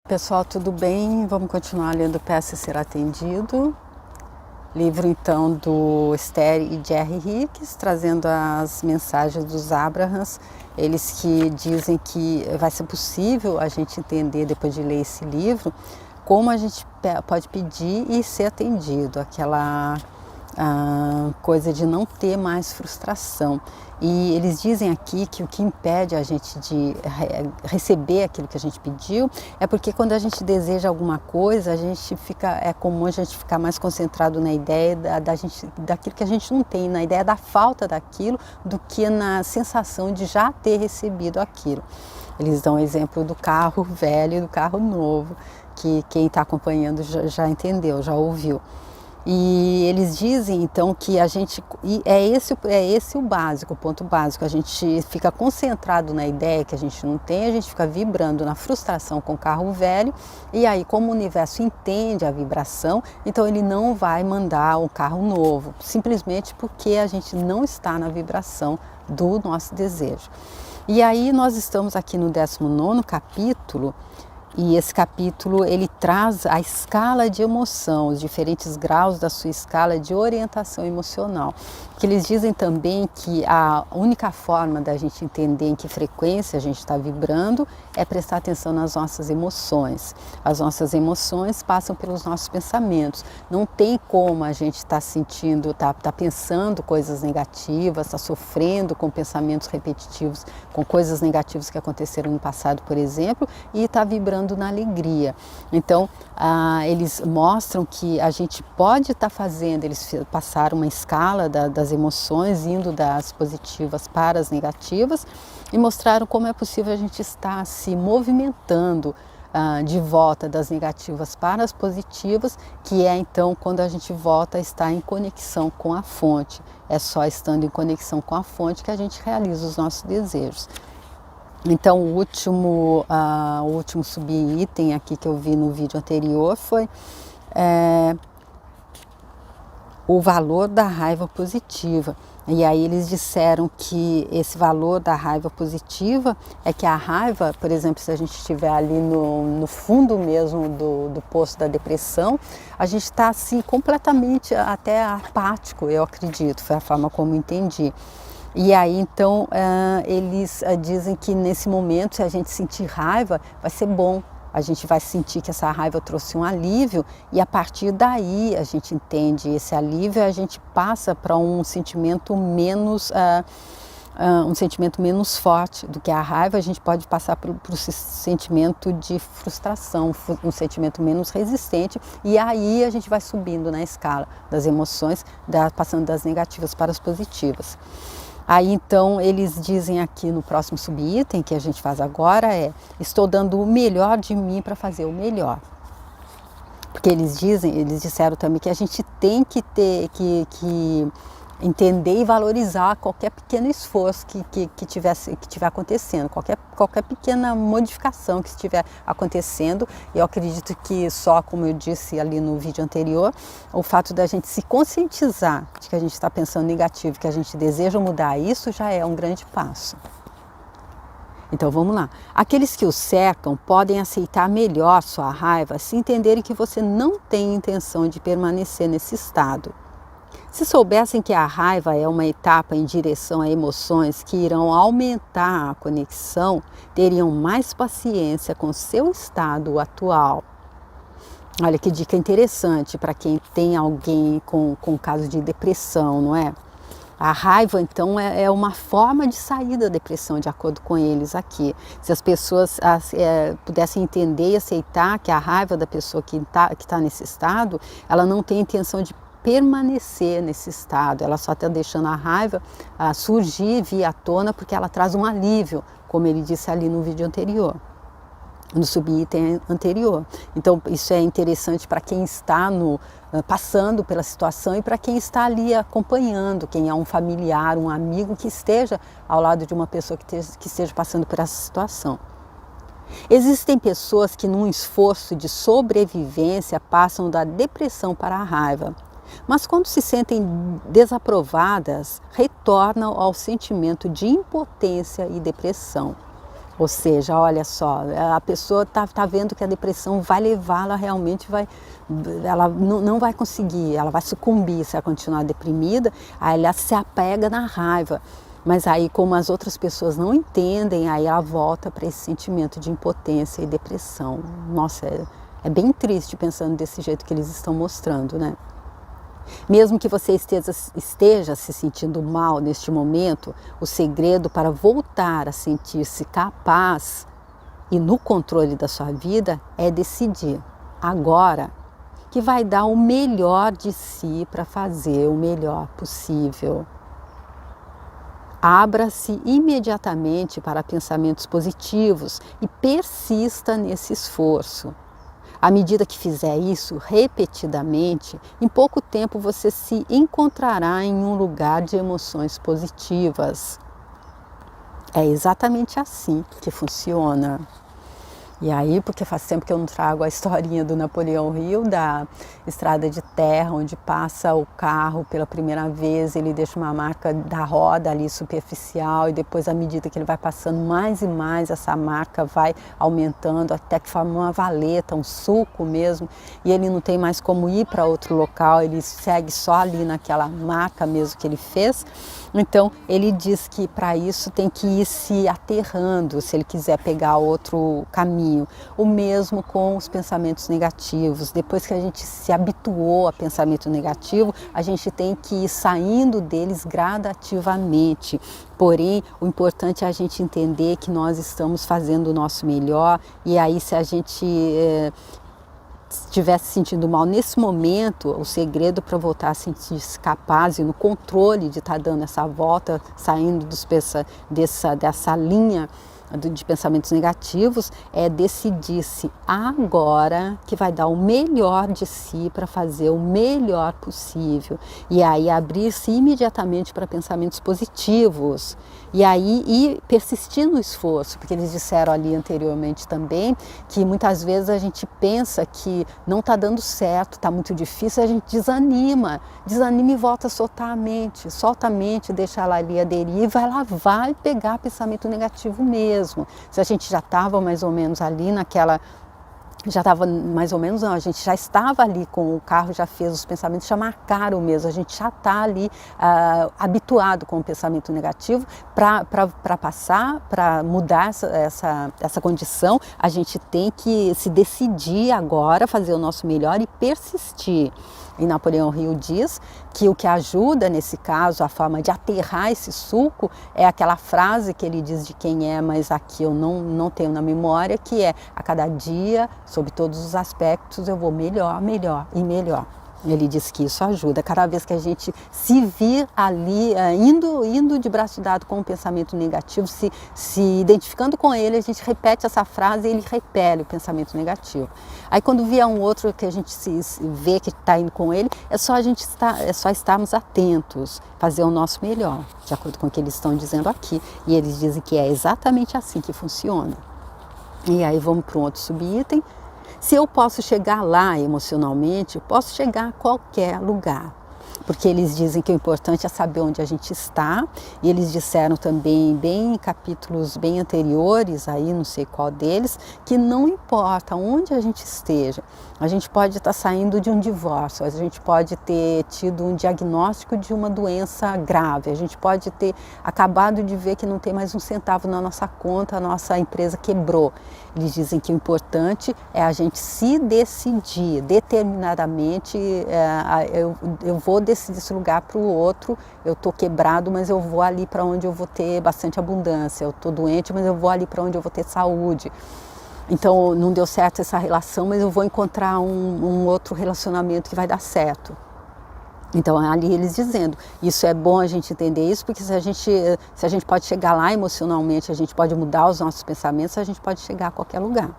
Pessoal, tudo bem? Vamos continuar lendo Peça e Ser Atendido. Livro então do Esther e Jerry Hicks, trazendo as mensagens dos Abrahams, eles que dizem que vai ser possível a gente entender, depois de ler esse livro, como a gente pode pedir e ser atendido, aquela coisa de não ter mais frustração. E eles dizem aqui que o que impede a gente de receber aquilo que a gente pediu é porque quando a gente deseja alguma coisa, é comum a gente ficar mais concentrado na ideia daquilo que a gente não tem, na ideia da falta daquilo, do que na sensação de já ter recebido aquilo. Eles dão o exemplo do carro velho e do carro novo, que quem está acompanhando já entendeu, já ouviu. E eles dizem então que a gente, e é esse o básico, o ponto básico, a gente fica concentrado na ideia que a gente não tem, a gente fica vibrando na frustração com o carro velho, e aí como o universo entende a vibração, então ele não vai mandar um carro novo, simplesmente porque a gente não está na vibração do nosso desejo. E aí nós estamos aqui no 19º capítulo, e esse capítulo ele traz a escala de emoção, os diferentes graus da sua escala de orientação emocional. Que eles dizem também que a única forma da gente entender em que frequência a gente está vibrando é prestar atenção nas nossas emoções. As nossas emoções passam pelos nossos pensamentos. Não tem como a gente estar sentindo, tá pensando coisas negativas, está sofrendo com pensamentos repetitivos, com coisas negativas que aconteceram no passado, por exemplo, e está vibrando na alegria. Então, eles mostram que a gente pode estar fazendo, eles passaram uma escala das emoções, indo das positivas para as negativas, e mostraram como é possível a gente estar se movimentando de volta das negativas para as positivas, que é então quando a gente volta a estar em conexão com a fonte. É só estando em conexão com a fonte que a gente realiza os nossos desejos. Então o último subitem aqui que eu vi no vídeo anterior foi o valor da raiva positiva. E aí eles disseram que esse valor da raiva positiva é que a raiva, por exemplo, se a gente estiver ali no fundo mesmo do poço da depressão, a gente está assim completamente até apático, eu acredito, foi a forma como entendi. E aí então eles dizem que nesse momento, se a gente sentir raiva, vai ser bom. A gente vai sentir que essa raiva trouxe um alívio e a partir daí a gente entende esse alívio e a gente passa para um sentimento menos forte do que a raiva. A gente pode passar para o sentimento de frustração, um sentimento menos resistente, e aí a gente vai subindo na escala das emoções, passando das negativas para as positivas. Aí então eles dizem aqui no próximo subitem que a gente faz agora estou dando o melhor de mim para fazer o melhor. Porque eles disseram também que a gente tem que entender e valorizar qualquer pequeno esforço que estiver acontecendo, qualquer pequena modificação que estiver acontecendo. Eu acredito que só, como eu disse ali no vídeo anterior, o fato da gente se conscientizar de que a gente está pensando negativo, que a gente deseja mudar isso, já é um grande passo. Então vamos lá. Aqueles que o cercam podem aceitar melhor sua raiva se entenderem que você não tem intenção de permanecer nesse estado. Se soubessem que a raiva é uma etapa em direção a emoções que irão aumentar a conexão, teriam mais paciência com seu estado atual. Olha que dica interessante para quem tem alguém com caso de depressão, não é? A raiva, então, é uma forma de sair da depressão, de acordo com eles aqui. Se as pessoas pudessem entender e aceitar que a raiva da pessoa que está nesse estado, ela não tem intenção de permanecer nesse estado, ela só está deixando a raiva surgir, vir à tona, porque ela traz um alívio, como ele disse ali no vídeo anterior, no subitem anterior. Então isso é interessante para quem está passando pela situação e para quem está ali acompanhando, quem é um familiar, um amigo que esteja ao lado de uma pessoa que esteja passando por essa situação. Existem pessoas que num esforço de sobrevivência passam da depressão para a raiva, mas quando se sentem desaprovadas, retornam ao sentimento de impotência e depressão. Ou seja, olha só, a pessoa tá vendo que a depressão vai levá-la realmente, ela não vai conseguir, ela vai sucumbir se ela continuar deprimida, aí ela se apega na raiva. Mas aí, como as outras pessoas não entendem, aí ela volta para esse sentimento de impotência e depressão. Nossa, é bem triste pensando desse jeito que eles estão mostrando, né? Mesmo que você esteja se sentindo mal neste momento, o segredo para voltar a sentir-se capaz e no controle da sua vida é decidir agora que vai dar o melhor de si para fazer o melhor possível. Abra-se imediatamente para pensamentos positivos e persista nesse esforço. À medida que fizer isso repetidamente, em pouco tempo você se encontrará em um lugar de emoções positivas. É exatamente assim que funciona. E aí, porque faz tempo que eu não trago a historinha do Napoleão Hill, da estrada de terra, onde passa o carro pela primeira vez, ele deixa uma marca da roda ali superficial e depois, à medida que ele vai passando mais e mais, essa marca vai aumentando até que forma uma valeta, um sulco mesmo, e ele não tem mais como ir para outro local, ele segue só ali naquela marca mesmo que ele fez. Então, ele diz que para isso tem que ir se aterrando, se ele quiser pegar outro caminho. O mesmo com os pensamentos negativos. Depois que a gente se habituou a pensamento negativo, a gente tem que ir saindo deles gradativamente. Porém, o importante é a gente entender que nós estamos fazendo o nosso melhor, e aí se a gente estiver se sentindo mal nesse momento, o segredo para voltar a sentir-se capaz e no controle de estar dando essa volta, saindo dessa linha de pensamentos negativos, é decidir-se agora que vai dar o melhor de si para fazer o melhor possível. E aí abrir-se imediatamente para pensamentos positivos. E aí ir persistir no esforço, porque eles disseram ali anteriormente também que muitas vezes a gente pensa que não está dando certo, está muito difícil, a gente desanima e volta a soltar a mente, solta a mente, deixa ela ali a deriva, ela vai pegar pensamento negativo mesmo. Se a gente já estava mais ou menos ali naquela... Já estava mais ou menos, não, a gente já estava ali com o carro, já fez os pensamentos, já marcaram mesmo, a gente já está ali habituado com o pensamento negativo. Para passar, para mudar essa condição, a gente tem que se decidir agora, fazer o nosso melhor e persistir. E Napoleão Hill diz que o que ajuda nesse caso, a forma de aterrar esse sulco, é aquela frase que ele diz de quem é, mas aqui eu não tenho na memória, que é: a cada dia, sob todos os aspectos, eu vou melhor, melhor e melhor. Ele diz que isso ajuda. Cada vez que a gente se vir ali, indo de braço dado com um pensamento negativo, se identificando com ele, a gente repete essa frase e ele repele o pensamento negativo. Aí quando vier um outro que a gente se vê que está indo com ele, é só estarmos atentos, fazer o nosso melhor, de acordo com o que eles estão dizendo aqui. E eles dizem que é exatamente assim que funciona. E aí vamos para um outro subitem. Se eu posso chegar lá emocionalmente, eu posso chegar a qualquer lugar. Porque eles dizem que o importante é saber onde a gente está, e eles disseram também, bem em capítulos bem anteriores, aí não sei qual deles, que não importa onde a gente esteja, a gente pode estar saindo de um divórcio, a gente pode ter tido um diagnóstico de uma doença grave, a gente pode ter acabado de ver que não tem mais um centavo na nossa conta, a nossa empresa quebrou. Eles dizem que o importante é a gente se decidir determinadamente, eu vou desse lugar para o outro, eu estou quebrado, mas eu vou ali para onde eu vou ter bastante abundância, eu estou doente, mas eu vou ali para onde eu vou ter saúde. Então não deu certo essa relação, mas eu vou encontrar um outro relacionamento que vai dar certo. Então ali eles dizendo, isso é bom a gente entender isso, porque se a gente pode chegar lá emocionalmente, a gente pode mudar os nossos pensamentos, a gente pode chegar a qualquer lugar.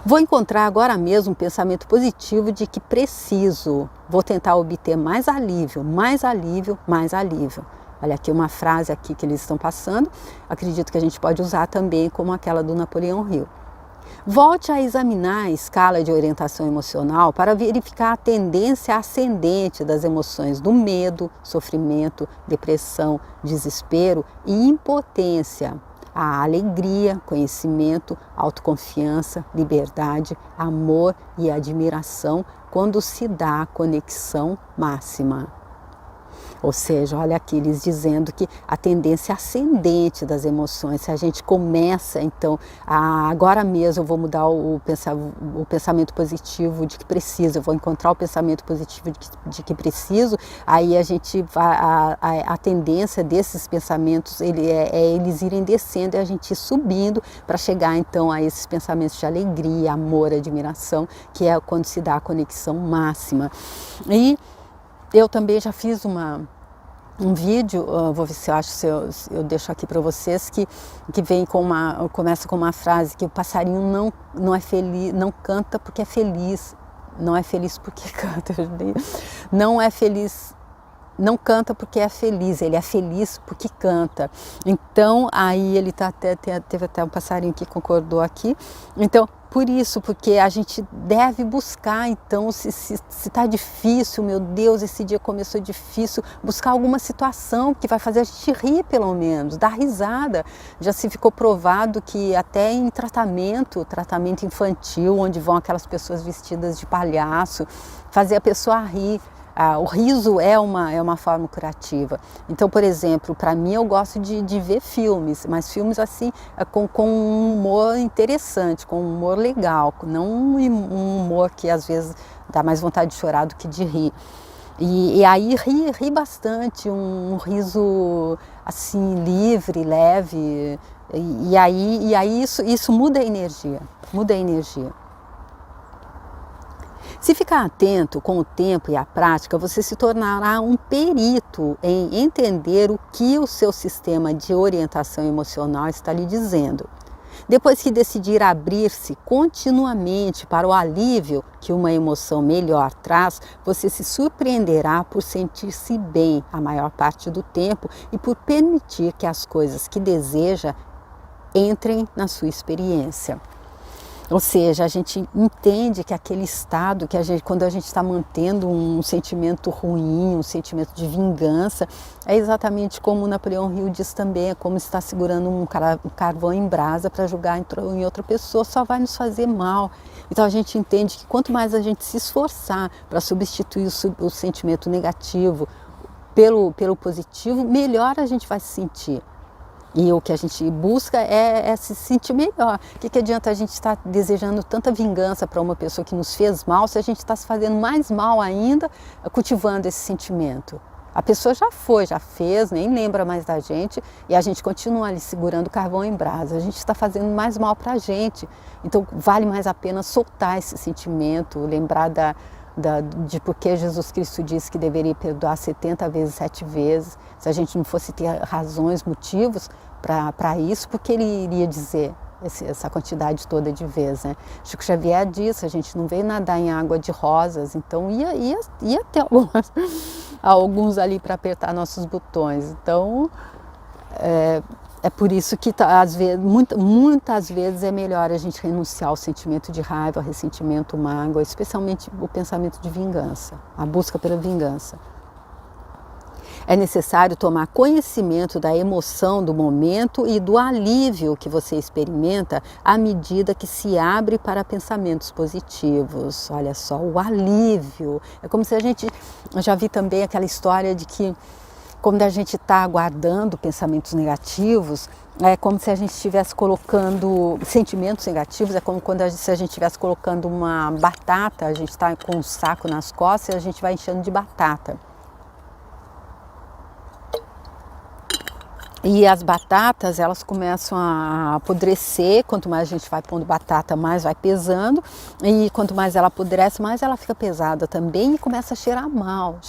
Vou encontrar agora mesmo um pensamento positivo de que preciso, vou tentar obter mais alívio, mais alívio, mais alívio. Olha aqui uma frase aqui que eles estão passando, acredito que a gente pode usar também como aquela do Napoleão Hill. Volte a examinar a escala de orientação emocional para verificar a tendência ascendente das emoções do medo, sofrimento, depressão, desespero e impotência. a alegria, conhecimento, autoconfiança, liberdade, amor e admiração quando se dá a conexão máxima. Ou seja, olha aqui eles dizendo que a tendência ascendente das emoções, se a gente começa então, agora mesmo eu vou mudar o pensamento positivo de que preciso, eu vou encontrar o pensamento positivo de que preciso, aí a gente vai, a tendência desses pensamentos eles irem descendo e a gente ir subindo para chegar então a esses pensamentos de alegria, amor, admiração, que é quando se dá a conexão máxima. E eu também já fiz um vídeo, vou ver se eu acho, se eu deixo aqui para vocês, que vem começa com uma frase que o passarinho não é feliz, não canta porque é feliz, não é feliz porque canta, não é feliz, não canta porque é feliz, ele é feliz porque canta. Então aí ele teve até um passarinho que concordou aqui. Então por isso, porque a gente deve buscar, então, se está difícil, meu Deus, esse dia começou difícil, buscar alguma situação que vai fazer a gente rir, pelo menos, dar risada. Já se ficou provado que até em tratamento infantil, onde vão aquelas pessoas vestidas de palhaço, fazer a pessoa rir. O riso é uma forma curativa. Então, por exemplo, para mim eu gosto de ver filmes, mas filmes assim com um humor interessante, com um humor legal, não um humor que às vezes dá mais vontade de chorar do que de rir. E aí ri bastante, um riso assim livre, leve, e aí isso muda a energia, Se ficar atento com o tempo e a prática, você se tornará um perito em entender o que o seu sistema de orientação emocional está lhe dizendo. Depois que decidir abrir-se continuamente para o alívio que uma emoção melhor traz, você se surpreenderá por sentir-se bem a maior parte do tempo e por permitir que as coisas que deseja entrem na sua experiência. Ou seja, a gente entende que aquele estado, quando a gente está mantendo um sentimento ruim, um sentimento de vingança, é exatamente como o Napoleão Hill diz também, é como estar segurando um carvão em brasa para jogar em outra pessoa, só vai nos fazer mal. Então a gente entende que quanto mais a gente se esforçar para substituir o sentimento negativo pelo positivo, melhor a gente vai se sentir. E o que a gente busca é se sentir melhor. O que adianta a gente estar desejando tanta vingança para uma pessoa que nos fez mal, se a gente está se fazendo mais mal ainda, cultivando esse sentimento? A pessoa já fez, nem lembra mais da gente, e a gente continua ali segurando o carvão em brasa. A gente está fazendo mais mal para a gente. Então vale mais a pena soltar esse sentimento, lembrar de porque Jesus Cristo disse que deveria perdoar 70 vezes, 7 vezes. Se a gente não fosse ter razões, motivos para isso, porque ele iria dizer essa quantidade toda de vezes, né? Chico Xavier disse, a gente não veio nadar em água de rosas, então ia ter alguns ali para apertar nossos botões. Então é por isso que às vezes, muitas vezes é melhor a gente renunciar ao sentimento de raiva, ao ressentimento, mágoa, especialmente o pensamento de vingança, a busca pela vingança. É necessário tomar conhecimento da emoção do momento e do alívio que você experimenta à medida que se abre para pensamentos positivos. Olha só, o alívio. É como se eu já vi também aquela história de que quando a gente está aguardando pensamentos negativos, é como se a gente estivesse colocando sentimentos negativos, é como se a gente estivesse colocando uma batata, a gente está com um saco nas costas e a gente vai enchendo de batata. E as batatas, elas começam a apodrecer, quanto mais a gente vai pondo batata, mais vai pesando, e quanto mais ela apodrece, mais ela fica pesada também e começa a cheirar mal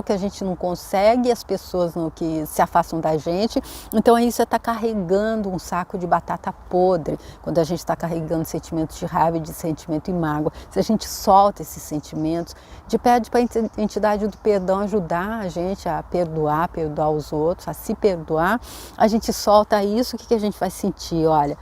que a gente não consegue, as pessoas que se afastam da gente. Então aí você está carregando um saco de batata podre, quando a gente está carregando sentimentos de raiva, de sentimento e mágoa. Se a gente solta esses sentimentos, pede para a entidade do perdão ajudar a gente a perdoar os outros, a se perdoar, a gente solta isso, o que a gente vai sentir? Olha,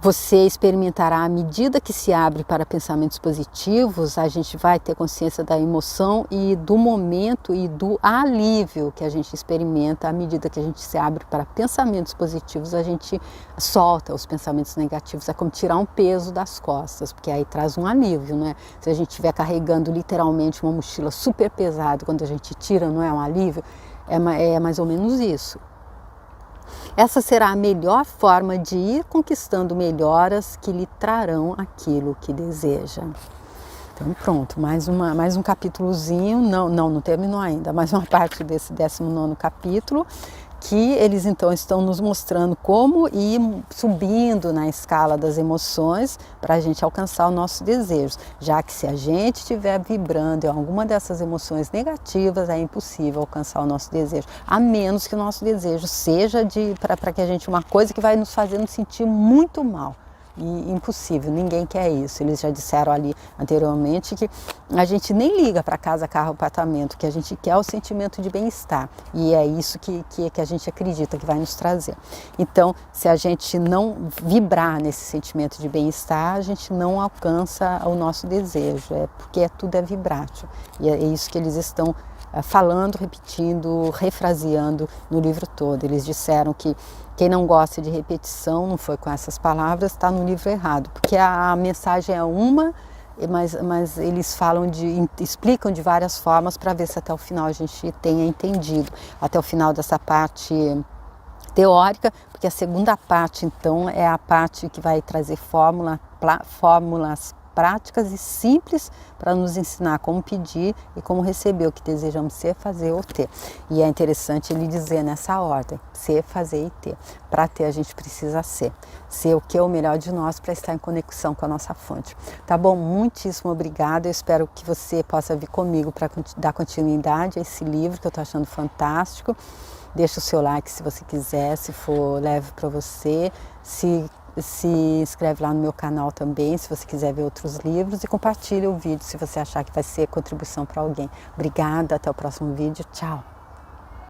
Você experimentará à medida que se abre para pensamentos positivos, a gente vai ter consciência da emoção e do momento e do alívio que a gente experimenta à medida que a gente se abre para pensamentos positivos, a gente solta os pensamentos negativos, é como tirar um peso das costas, porque aí traz um alívio, né? Se a gente estiver carregando literalmente uma mochila super pesada, quando a gente tira, não é um alívio? É mais ou menos isso. Essa será a melhor forma de ir conquistando melhoras que lhe trarão aquilo que deseja. Então pronto, mais um capítulozinho, não terminou ainda, mais uma parte desse 19º capítulo, que eles então estão nos mostrando como ir subindo na escala das emoções para a gente alcançar os nossos desejos, já que se a gente estiver vibrando em alguma dessas emoções negativas, é impossível alcançar o nosso desejo, a menos que o nosso desejo seja para que a gente, uma coisa que vai nos fazer nos sentir muito mal. E impossível, ninguém quer isso. Eles já disseram ali anteriormente que a gente nem liga para casa, carro, apartamento, que a gente quer o sentimento de bem-estar, e é isso que a gente acredita que vai nos trazer. Então, se a gente não vibrar nesse sentimento de bem-estar, a gente não alcança o nosso desejo, porque tudo é vibrátil, e é isso que eles estão falando, repetindo, refraseando no livro todo. Eles disseram que quem não gosta de repetição, não foi com essas palavras, está no livro errado, porque a mensagem é uma, mas eles explicam de várias formas para ver se até o final a gente tenha entendido, até o final dessa parte teórica, porque a segunda parte então é a parte que vai trazer fórmulas práticas e simples para nos ensinar como pedir e como receber o que desejamos ser, fazer ou ter. E é interessante ele dizer nessa ordem: ser, fazer e ter. Para ter a gente precisa ser. Ser o que é o melhor de nós para estar em conexão com a nossa fonte. Tá bom? Muitíssimo obrigada. Eu espero que você possa vir comigo para dar continuidade a esse livro que eu estou achando fantástico. Deixa o seu like se você quiser, se for leve para você. Se inscreve lá no meu canal também, se você quiser ver outros livros, e compartilha o vídeo se você achar que vai ser contribuição para alguém. Obrigada, até o próximo vídeo. Tchau!